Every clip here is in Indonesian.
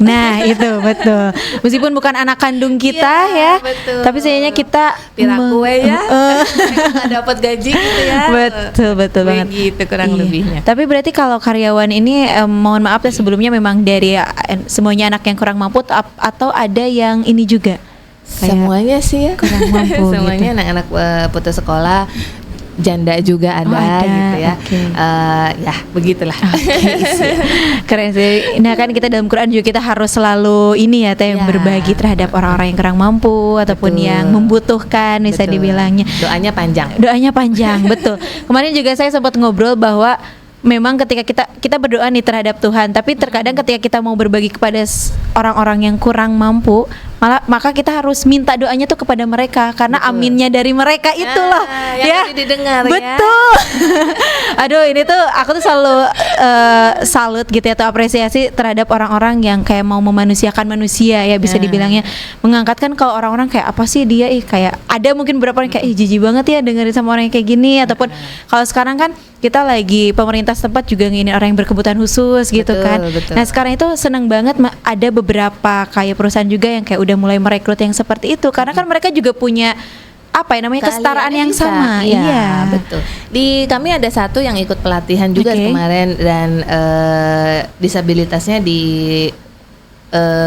Nah itu betul. Meskipun bukan anak kandung kita ya, betul. tapi sayangnya kita Pira kue ya, nggak dapat gaji gitu ya. Betul banget. Gitu kurang lebihnya. Tapi berarti kalau karyawan ini mohon maaf ya sebelumnya memang dari semuanya anak yang kurang mampu atau ada yang ini juga? Semuanya sih ya kurang mampu. Semuanya gitu. Anak-anak putus sekolah, janda juga ada gitu ya. Ya begitulah. Keren sih. Nah kan kita dalam Quran juga kita harus selalu ini ya Teh berbagi terhadap orang-orang yang kurang mampu ataupun yang membutuhkan bisa dibilangnya. Doanya panjang betul. Kemarin juga saya sempat ngobrol bahwa memang ketika kita berdoa nih terhadap Tuhan, tapi terkadang ketika kita mau berbagi kepada orang-orang yang kurang mampu, maka kita harus minta doanya tuh kepada mereka karena aminnya dari mereka itu loh yang didengar betul. Aduh ini tuh aku tuh selalu salut gitu ya atau apresiasi terhadap orang-orang yang kayak mau memanusiakan manusia ya bisa dibilangnya, mengangkatkan kalau orang-orang kayak apa sih dia kayak ada mungkin beberapa orang kayak jijik banget ya dengerin sama orang yang kayak gini, ataupun kalau sekarang kan kita lagi pemerintah setempat juga ngini orang yang berkebutuhan khusus gitu kan. Nah sekarang itu seneng banget ada beberapa kayak perusahaan juga yang kayak udah mulai merekrut yang seperti itu karena kan mereka juga punya apa ya namanya kesetaraan yang sama. Iya betul. Di kami ada satu yang ikut pelatihan juga kemarin dan disabilitasnya di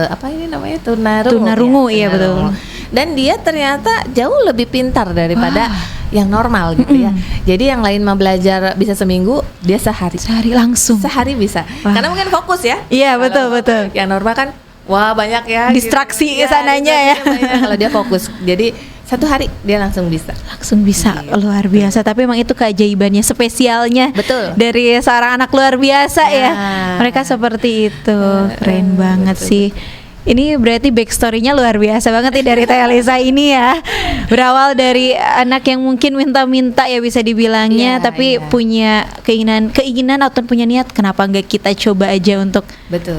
apa ini namanya tunarungu iya betul. Dan dia ternyata jauh lebih pintar daripada yang normal gitu ya. Jadi yang lain mau belajar bisa seminggu, dia sehari langsung. Sehari bisa. Karena mungkin fokus ya. Iya betul. Yang normal kan banyak ya distraksi gitu. Sananya ya. Kalau dia fokus. Jadi satu hari dia langsung bisa luar biasa. Tapi emang itu keajaibannya, spesialnya dari seorang anak luar biasa ya. Mereka seperti itu. Keren banget sih. Ini berarti backstory-nya luar biasa banget nih dari Teh Elisa ini ya. Berawal dari anak yang mungkin minta-minta ya bisa dibilangnya, tapi punya keinginan atau punya niat, kenapa enggak kita coba aja untuk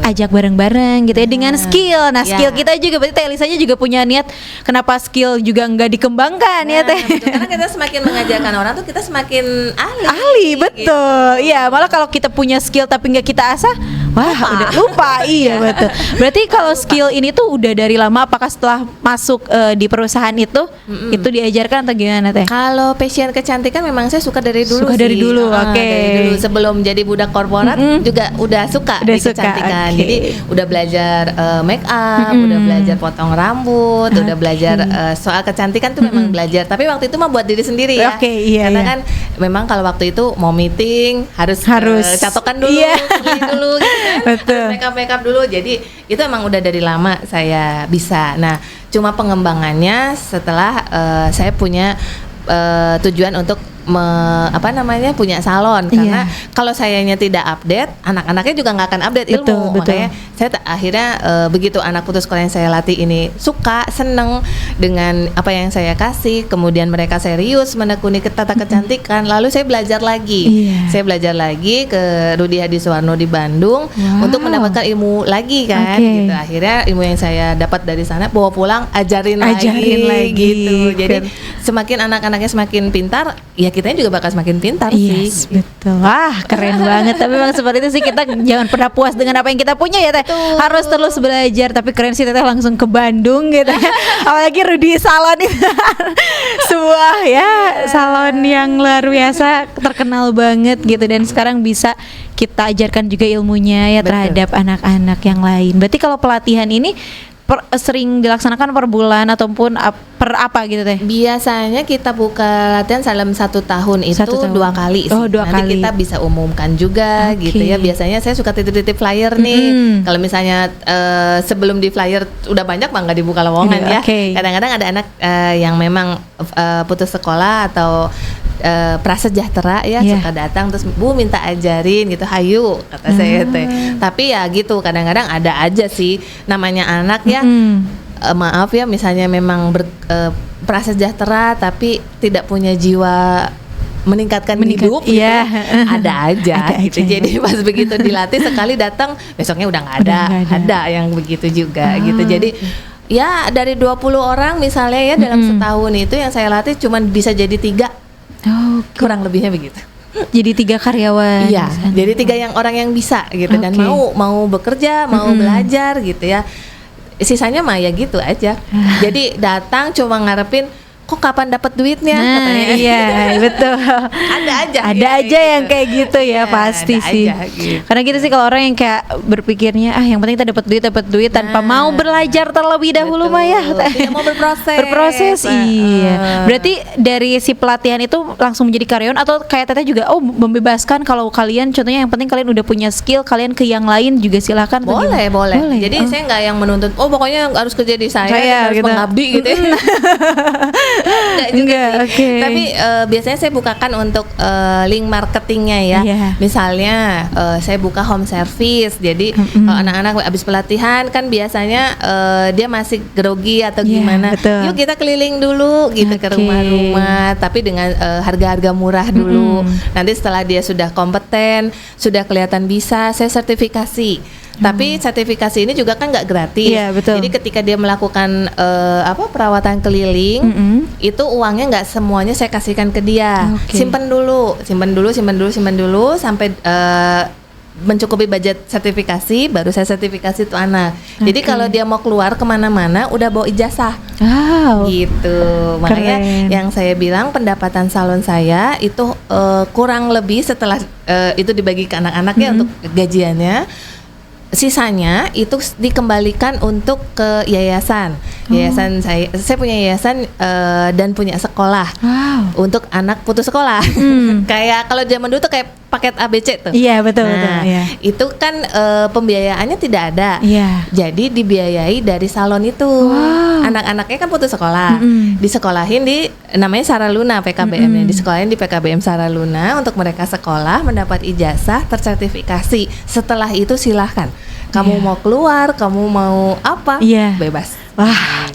ajak bareng-bareng gitu ya dengan skill. Nah skill kita juga berarti Teh Elisanya juga punya niat, kenapa skill juga enggak dikembangkan ya Teh. Betul. Karena kita semakin mengajarkan orang tuh kita semakin ahli betul. Iya, malah kalau kita punya skill tapi enggak kita asah, udah lupa. Iya betul. Berarti kalau skill ini tuh udah dari lama, apakah setelah masuk di perusahaan itu diajarkan atau gimana Teh? Kalau passion kecantikan memang saya suka dari dulu. Dari dulu, dari dulu sebelum jadi budak korporat juga udah suka di kecantikan. Jadi udah belajar make up, udah belajar potong rambut, udah belajar soal kecantikan tuh memang belajar. Tapi waktu itu mah buat diri sendiri ya. Karena kan memang kalau waktu itu mau meeting harus catokan dulu, beli dulu gitu kan. Betul. Make up dulu. Jadi itu emang udah dari lama saya bisa. Nah, cuma pengembangannya setelah saya punya tujuan untuk punya salon, karena kalau sayanya tidak update, anak-anaknya juga nggak akan update ilmu. Makanya saya akhirnya begitu anak putus sekolah yang saya latih ini suka, seneng dengan apa yang saya kasih, kemudian mereka serius menekuni tata kecantikan, lalu saya belajar lagi. Saya belajar lagi ke Rudi Hadisuwarno di Bandung untuk mendapatkan ilmu lagi kan. Gitu. Akhirnya ilmu yang saya dapat dari sana bawa pulang, ajarin lagi gitu. Jadi semakin anak-anaknya semakin pintar, ya kitanya juga bakal semakin pintar sih. Betul. Wah, keren banget. Tapi memang seperti itu sih, kita jangan pernah puas dengan apa yang kita punya ya Teh. Harus terus belajar. Tapi keren sih Teh langsung ke Bandung gitu. Apalagi Rudi Salon itu sebuah salon yang luar biasa, terkenal banget gitu, dan sekarang bisa kita ajarkan juga ilmunya ya terhadap anak-anak yang lain. Berarti kalau pelatihan ini sering dilaksanakan per bulan ataupun per apa gitu Teh? Biasanya kita buka latihan dalam 1 tahun itu 2 kali sih. Nanti kita bisa umumkan juga gitu ya. Biasanya saya suka titip-titip flyer nih. Kalau misalnya sebelum di flyer udah banyak nggak dibuka lowongan ya. Kadang-kadang ada anak yang memang putus sekolah atau prasejahtera ya, suka datang terus Bu minta ajarin gitu, hayu kata saya Teh. Tapi ya gitu, kadang-kadang ada aja sih namanya anak ya. Maaf ya, misalnya memang prasejahtera tapi tidak punya jiwa meningkatkan hidup gitu, ada aja gitu. Jadi pas begitu dilatih sekali datang, besoknya udah nggak ada. Ada yang begitu juga gitu. Jadi ya dari 20 orang misalnya ya dalam setahun itu yang saya latih cuman bisa jadi 3. Kurang lebihnya begitu. jadi 3 karyawan. Iya, jadi 3 yang orang yang bisa gitu dan mau bekerja, mau belajar gitu ya. Sisanya mah ya gitu aja. Jadi datang cuma ngarepin kok kapan dapat duitnya katanya. Iya, betul. Ada aja yang kayak gitu ya, pasti sih. Gitu. Karena gitu sih kalau orang yang kayak berpikirnya yang penting kita dapat duit tanpa mau belajar terlebih dahulu mah ya. Tidak mau berproses. Iya. Berarti dari si pelatihan itu langsung menjadi karyawan atau kayak Teteh juga membebaskan kalau kalian contohnya yang penting kalian udah punya skill, kalian ke yang lain juga silakan. Boleh. Jadi saya nggak yang menuntut pokoknya harus kerja di saya harus gitu. Mengabdi gitu ya. Enggak sih. Tapi biasanya saya bukakan untuk link marketingnya ya. Misalnya saya buka home service. Jadi kalau anak-anak habis pelatihan kan biasanya dia masih grogi atau gimana. Yuk kita keliling dulu gitu ke rumah-rumah. Tapi dengan harga-harga murah dulu. Nanti setelah dia sudah kompeten, sudah kelihatan bisa, saya sertifikasi. Tapi sertifikasi ini juga kan nggak gratis. Jadi ketika dia melakukan perawatan keliling, itu uangnya nggak semuanya saya kasihkan ke dia. Simpen dulu sampai mencukupi budget sertifikasi, baru saya sertifikasi tuh anak. Jadi kalau dia mau keluar kemana-mana, udah bawa ijazah. Gitu. Makanya yang saya bilang pendapatan salon saya itu kurang lebih setelah itu dibagi ke anak-anaknya untuk gajiannya. Sisanya itu dikembalikan untuk ke yayasan. Yayasan saya punya yayasan dan punya sekolah untuk anak putus sekolah. Kayak kalau zaman dulu tuh kayak paket ABC tuh. Iya betul. Itu kan pembiayaannya tidak ada. Jadi dibiayai dari salon itu. Anak-anaknya kan putus sekolah. Disekolahin di namanya Saraluna PKBM-nya. Disekolahin di PKBM Saraluna untuk mereka sekolah mendapat ijazah tersertifikasi. Setelah itu silahkan. Kamu mau keluar, kamu mau apa? Bebas. Wah,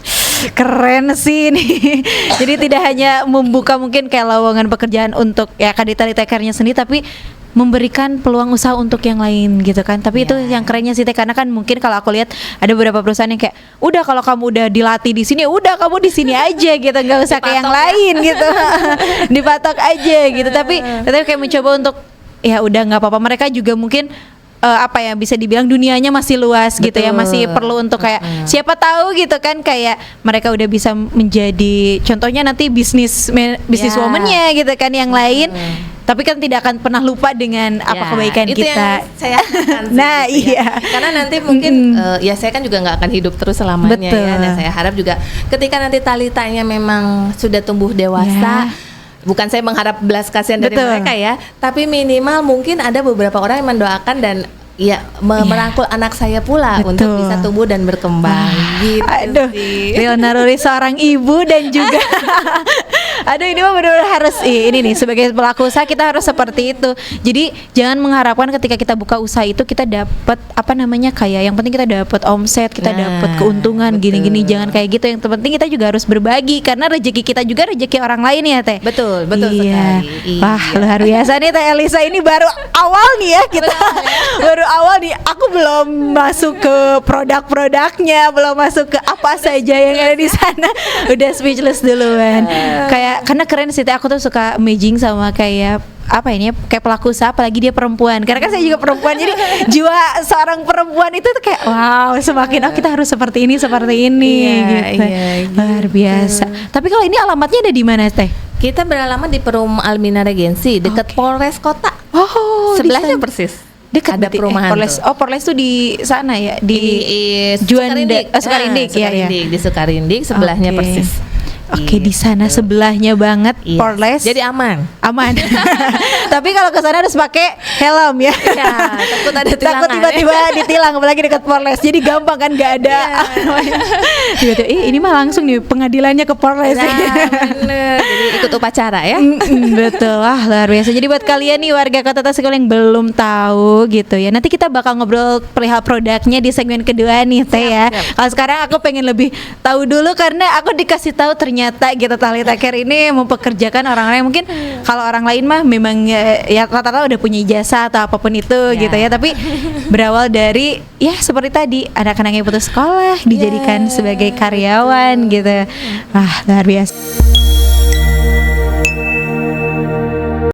keren sih ini. Jadi tidak hanya membuka mungkin kayak lowongan pekerjaan untuk ya Kadita Litekernya sendiri, tapi memberikan peluang usaha untuk yang lain gitu kan. Tapi itu yang kerennya sih Teh, karena kan mungkin kalau aku lihat ada beberapa perusahaan yang kayak udah kalau kamu udah dilatih di sini, udah kamu di sini aja gitu, nggak usah kayak yang lain gitu. Dipatok aja gitu. Tapi kayak mencoba untuk ya udah nggak apa-apa. Mereka juga mungkin bisa dibilang dunianya masih luas gitu ya, masih perlu untuk kayak siapa tahu gitu kan, kayak mereka udah bisa menjadi contohnya nanti bisnis woman-nya gitu kan yang lain. Tapi kan tidak akan pernah lupa dengan apa kebaikan itu kita. Yang saya akan karena nanti mungkin saya kan juga nggak akan hidup terus selamanya ya. Dan saya harap juga ketika nanti talitanya memang sudah tumbuh dewasa, bukan saya mengharap belas kasihan dari mereka ya, tapi minimal mungkin ada beberapa orang yang mendoakan dan merangkul anak saya pula untuk bisa tumbuh dan berkembang. Gitu sih. Leona Ruri seorang ibu dan juga aduh ini mah benar-benar harus ini nih sebagai pelaku usaha kita harus seperti itu. Jadi jangan mengharapkan ketika kita buka usaha itu kita dapat kayak yang penting kita dapat omset, kita dapat keuntungan gini-gini, jangan kayak gitu. Yang penting kita juga harus berbagi karena rezeki kita juga rezeki orang lain ya Teh. Betul sekali. Wah, luar biasa nih Teh Elisa, ini baru awal nih ya kita. Baru awal nih, aku belum masuk ke produk-produknya, belum masuk ke apa saja yang ada di sana. Udah speechless duluan. Karena keren sih Teh, aku tuh suka amazing sama kayak kayak pelaku usaha, apalagi dia perempuan. Karena kan saya juga perempuan, jadi jiwa seorang perempuan itu tuh kayak wow, semakin kita harus seperti ini gitu. Luar biasa. Tapi kalau ini alamatnya ada di mana Teh? Kita beralamat di Perum Almina Regensi, dekat Polres Kota. Sebelahnya persis. Dekat ada perumahan Polres. Polres tuh di sana ya, di Sukarindik. Sukarindik. Di Sukarindik sebelahnya persis. Oke, di sana sebelahnya banget Polres. Jadi aman. Tapi kalau ke sana harus pakai helm ya. Takut ada tilangan. Takut tiba-tiba ditilang apalagi dekat Polres. Jadi gampang kan, nggak ada. Tiba-tiba ini mah langsung nih pengadilannya ke Polres. Bener. Jadi ikut upacara ya. Betul. Wah, luar biasa. Jadi buat kalian nih warga Kota Tasikmalaya yang belum tahu gitu ya, nanti kita bakal ngobrol perihal produknya di segmen kedua nih Teh ya. Kalau sekarang aku pengen lebih tahu dulu karena aku dikasih tahu ternyata gitu Talita Care ini mempekerjakan orang-orang yang mungkin kalau orang lain mah memang ya rata-rata udah punya ijazah atau apapun itu gitu ya, tapi berawal dari seperti tadi anak-anak yang putus sekolah dijadikan sebagai karyawan gitu. Wah, luar biasa.